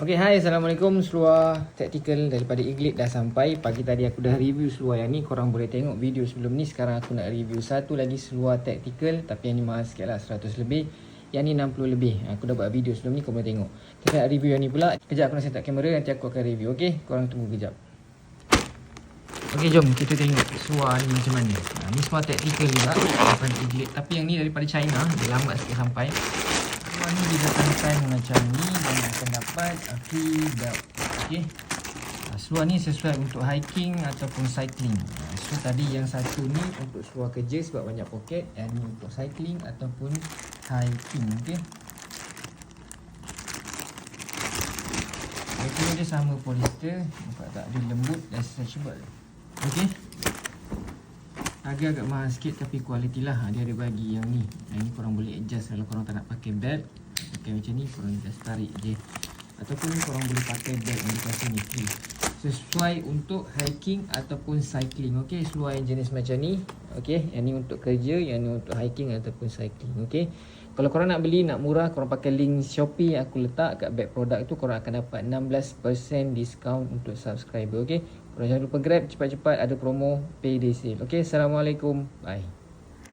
Okay, hai, Assalamualaikum. Seluar tactical daripada Iglit dah sampai. Pagi tadi aku dah review seluar yang ni. Korang boleh tengok video sebelum ni. Sekarang aku nak review satu lagi seluar tactical, tapi yang ni mahal sikit lah, 100 lebih. Yang ni 60 lebih. Aku dah buat video sebelum ni, korang boleh tengok. Kita nak review yang ni pula. Kejap aku nak set up kamera, nanti aku akan review. Okay, korang tunggu kejap. Okay, jom kita tengok seluar ni macam mana. Ni seluar tactical juga daripada Iglit, tapi yang ni daripada China. Dia lambat sikit sampai. Seluar ni didatangkan macam ni dan akan dapat free belt. Okay, seluar ni sesuai untuk hiking ataupun cycling. So tadi yang satu ni untuk seluar kerja sebab banyak poket, yang ni untuk cycling ataupun hiking. Okay, material dia sama polyester. Nampak tak, dia lembut dan stretchable. Okay, harga agak mahal sikit tapi kualiti lah. Dia ada bagi yang ni. Yang ni korang boleh adjust kalau korang tak nak pakai belt. Pakai macam ni, korang just tarik je. Ataupun korang boleh pakai belt yang dikasih ni free. Sesuai untuk hiking ataupun cycling. Okay, seluar yang jenis macam ni. Okay, yang ni untuk kerja, yang ni untuk hiking ataupun cycling. Okay, kalau korang nak beli, nak murah, korang pakai link Shopee yang aku letak kat back product tu. Korang akan dapat 16% discount untuk subscriber. Okay, korang jangan lupa grab cepat-cepat, ada promo payday sale. Okay, Assalamualaikum, bye.